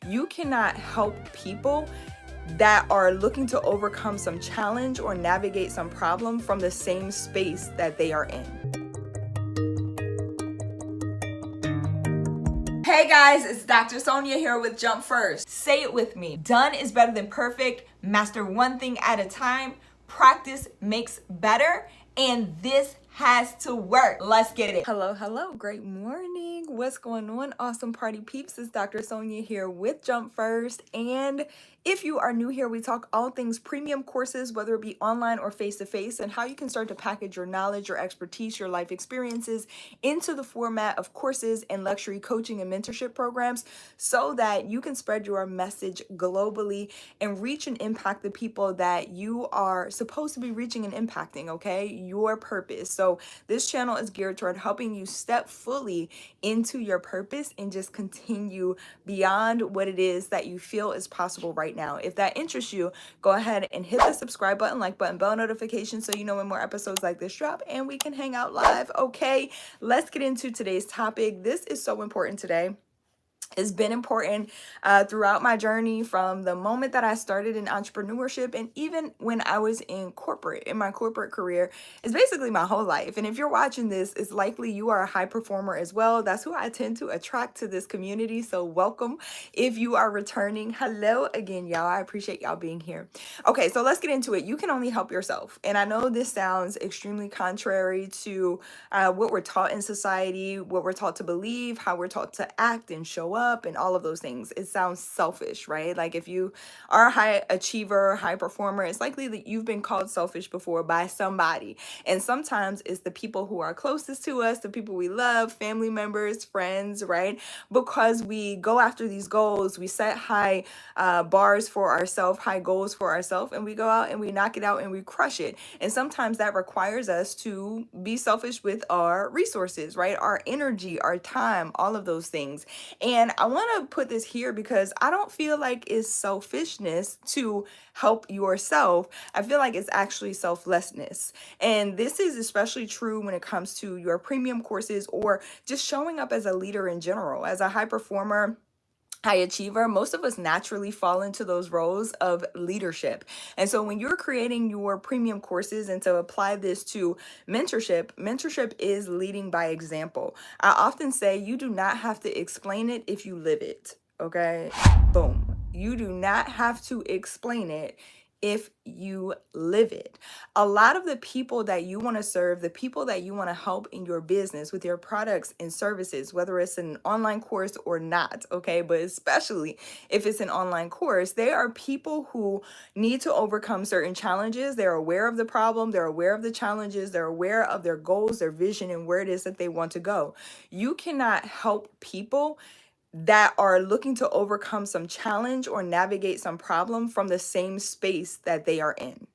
You cannot help people that are looking to overcome some challenge or navigate some problem from the same space that they are in. Hey guys, it's Dr. Sonia here with Jump First. Say it with me. Done is better than perfect. Master one thing at a time. Practice makes better. And this has to work. Let's get it. Hello. Great morning. What's going on, awesome party peeps? It's Dr. Sonia here with Jump First. And if you are new here, we talk all things premium courses, whether it be online or face-to-face, and how you can start to package your knowledge, your expertise, your life experiences into the format of courses and luxury coaching and mentorship programs so that you can spread your message globally and reach and impact the people that you are supposed to be reaching and impacting, okay? Your purpose. So this channel is geared toward helping you step fully into your purpose and just continue beyond what it is that you feel is possible right now. If that interests you, go ahead and hit the subscribe button, like button, bell notification so you know when more episodes like this drop and we can hang out live. Okay, let's get into today's topic. This is so important today. It's been important throughout my journey from the moment that I started in entrepreneurship and even when I was in my corporate career. It's basically my whole life. And if you're watching this, it's likely you are a high performer as well. That's who I tend to attract to this community. So welcome if you are returning. Hello again, y'all. I appreciate y'all being here. Okay, so let's get into it. You can only help yourself. And I know this sounds extremely contrary to what we're taught in society, what we're taught to believe, how we're taught to act and show up and all of those things. It sounds selfish, right? Like if you are a high achiever, high performer, it's likely that you've been called selfish before by somebody. And sometimes it's the people who are closest to us, the people we love, family members, friends, right? Because we go after these goals, we set high bars for ourselves, high goals for ourselves, and we go out and we knock it out and we crush it. And sometimes that requires us to be selfish with our resources, right? Our energy, our time, all of those things. And I want to put this here because I don't feel like it's selfishness to help yourself. I feel like it's actually selflessness. And this is especially true when it comes to your premium courses or just showing up as a leader in general, as a high performer, high achiever. Most of us naturally fall into those roles of leadership. And so when you're creating your premium courses, and to apply this to mentorship is leading by example. I often say you do not have to explain it if you live it. Okay, boom. You do not have to explain it if you live it. A lot of the people that you want to serve, the people that you want to help in your business with your products and services, whether it's an online course or not, okay, but especially if it's an online course, they are people who need to overcome certain challenges. They're aware of the problem, they're aware of the challenges, they're aware of their goals, their vision, and where it is that they want to go. You cannot help people that are looking to overcome some challenge or navigate some problem from the same space that they are in.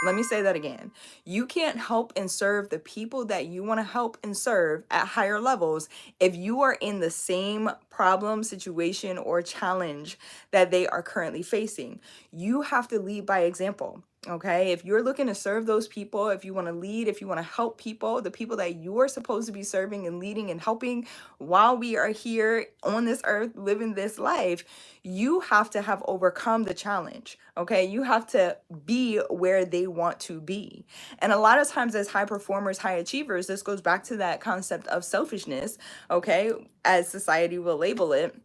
Let me say that again. You can't help and serve the people that you want to help and serve at higher levels if you are in the same problem, situation, or challenge that they are currently facing. You have to lead by example. Okay, if you're looking to serve those people, if you want to lead, if you want to help people, the people that you're supposed to be serving and leading and helping while we are here on this earth living this life, you have to have overcome the challenge. Okay, you have to be where they want to be. And a lot of times as high performers, high achievers, this goes back to that concept of selfishness, okay, as society will label it.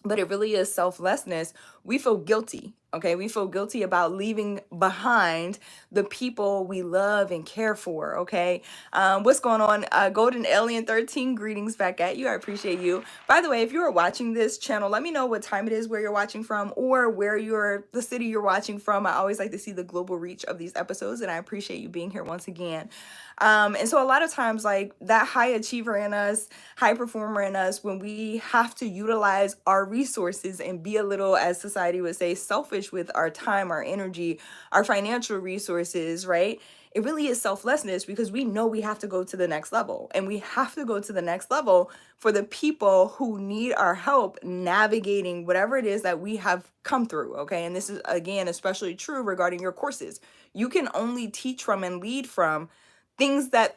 But it really is selflessness. We feel guilty. Okay, we feel guilty about leaving behind the people we love and care for. Okay, what's going on? Golden Alien 13, greetings back at you. I appreciate you. By the way, if you are watching this channel, let me know what time it is, where you're watching from, or the city you're watching from. I always like to see the global reach of these episodes, and I appreciate you being here once again. And so a lot of times, like that high achiever in us, high performer in us, when we have to utilize our resources and be a little, as society would say, selfish with our time, our energy, our financial resources, right? It really is selflessness because we know we have to go to the next level, and we have to go to the next level for the people who need our help navigating whatever it is that we have come through. Okay. And this is, again, especially true regarding your courses. You can only teach from and lead from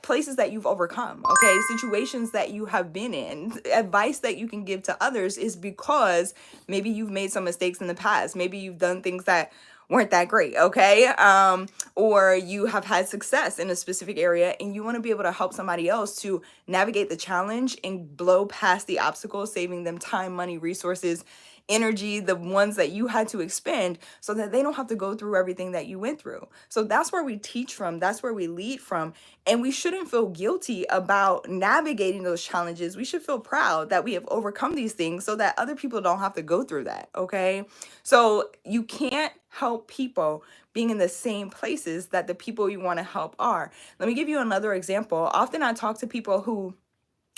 places that you've overcome, okay? Situations that you have been in. Advice that you can give to others is because maybe you've made some mistakes in the past. Maybe you've done things that weren't that great, okay? Or you have had success in a specific area and you want to be able to help somebody else to navigate the challenge and blow past the obstacles, saving them time, money, resources, energy, the ones that you had to expend, so that they don't have to go through everything that you went through. So that's where we teach from, that's where we lead from. And we shouldn't feel guilty about navigating those challenges. We should feel proud that we have overcome these things so that other people don't have to go through that, okay? So you can't help people being in the same places that the people you want to help are. Let me give you another example. Often I talk to people who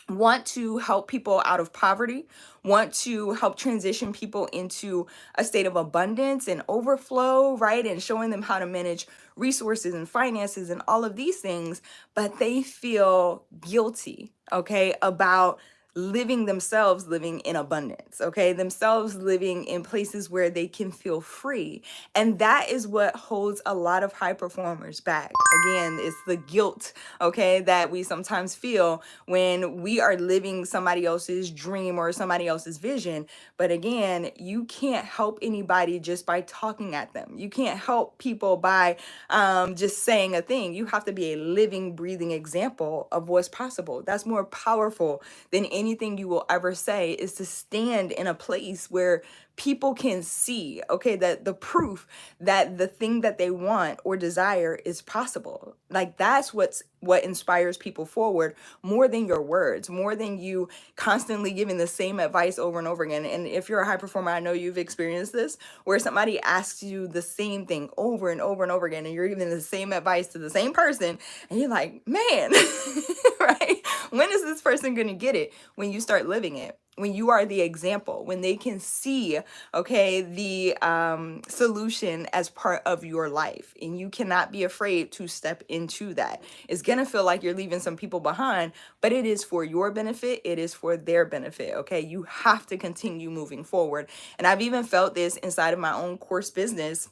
want to help people out of poverty, want to help transition people into a state of abundance and overflow, right? And showing them how to manage resources and finances and all of these things, but they feel guilty, okay, about living in abundance, okay, themselves living in places where they can feel free. And that is what holds a lot of high performers back. Again, it's the guilt, okay, that we sometimes feel when we are living somebody else's dream or somebody else's vision. But again, you can't help anybody just by talking at them. You can't help people by just saying a thing. You have to be a living, breathing example of what's possible. That's more powerful than anything you will ever say, is to stand in a place where people can see, okay, that the proof that the thing that they want or desire is possible. Like that's what inspires people forward, more than your words, more than you constantly giving the same advice over and over again. And if you're a high performer, I know you've experienced this, where somebody asks you the same thing over and over and over again, and you're giving the same advice to the same person, and you're like, man, right? When is this person going to get it? When you start living it. When you are the example, when they can see, okay, the solution as part of your life, and you cannot be afraid to step into that. It's gonna feel like you're leaving some people behind, but it is for your benefit. It is for their benefit, okay? You have to continue moving forward. And I've even felt this inside of my own course business.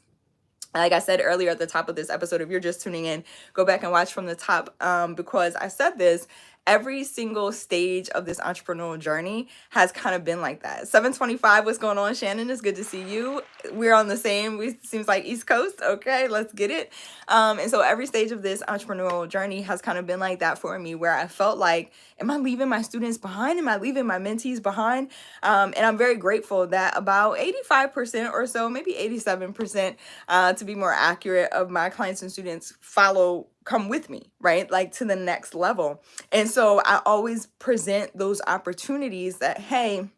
Like I said earlier at the top of this episode, if you're just tuning in, go back and watch from the top, because I said this. Every single stage of this entrepreneurial journey has kind of been like that. 725, what's going on, Shannon? It's good to see you. We're on the same, seems like East Coast. Okay, let's get it. And so every stage of this entrepreneurial journey has kind of been like that for me, where I felt like, am I leaving my students behind? Am I leaving my mentees behind? And I'm very grateful that about 85% or so, maybe 87%, to be more accurate, of my clients and students come with me, right? Like to the next level. And so I always present those opportunities that, hey,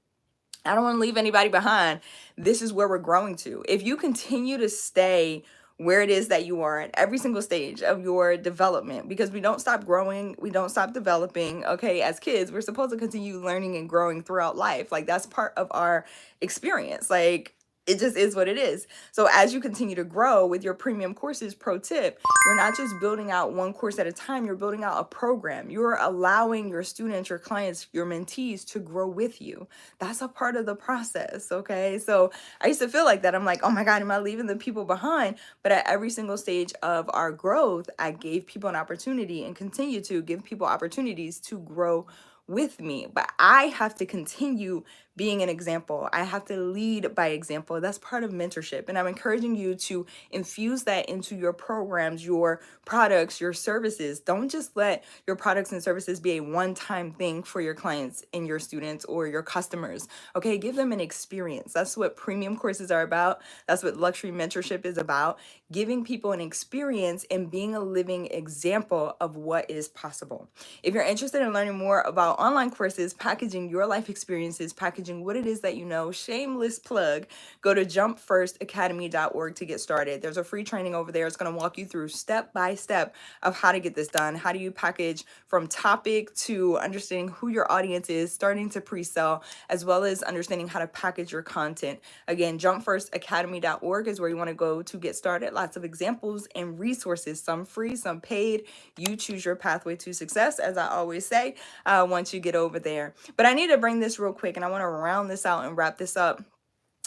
I don't want to leave anybody behind. This is where we're growing to. If you continue to stay where it is that you are at every single stage of your development, because we don't stop growing, we don't stop developing, okay? As kids, we're supposed to continue learning and growing throughout life. Like that's part of our experience. Like it just is what it is. So as you continue to grow with your premium courses, pro tip, you're not just building out one course at a time, you're building out a program. You're allowing your students, your clients, your mentees to grow with you. That's a part of the process, okay? So I used to feel like that. I'm like, oh my God, am I leaving the people behind? But at every single stage of our growth, I gave people an opportunity and continue to give people opportunities to grow with me. But I have to continue being an example. I have to lead by example. That's part of mentorship. And I'm encouraging you to infuse that into your programs, your products, your services. Don't just let your products and services be a one-time thing for your clients and your students or your customers. Okay, give them an experience. That's what premium courses are about. That's what luxury mentorship is about. Giving people an experience and being a living example of what is possible. If you're interested in learning more about online courses, packaging your life experiences, packaging what it is that you know, shameless plug, go to jumpfirstacademy.org to get started. There's a free training over there. It's going to walk you through step by step of how to get this done. How do you package from topic to understanding who your audience is, starting to pre-sell, as well as understanding how to package your content. Again, jumpfirstacademy.org is where you want to go to get started. Lots of examples and resources, some free, some paid. You choose your pathway to success, as I always say, once you get over there. But I need to bring this real quick, and I want to round this out and wrap this up.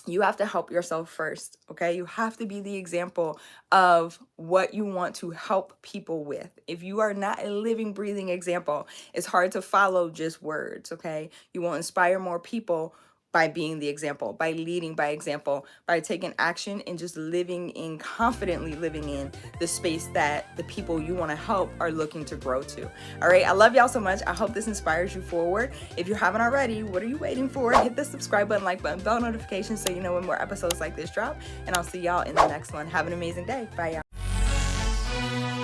you have to help yourself first, okay? You have to be the example of what you want to help people with. If you are not a living, breathing example, it's hard to follow just words, okay? You will inspire more people by being the example, by leading by example, by taking action and just confidently living in the space that the people you want to help are looking to grow to. All right, I love y'all so much. I hope this inspires you forward. If you haven't already, what are you waiting for? Hit the subscribe button, like button, bell notifications so you know when more episodes like this drop. And I'll see y'all in the next one. Have an amazing day. Bye, y'all.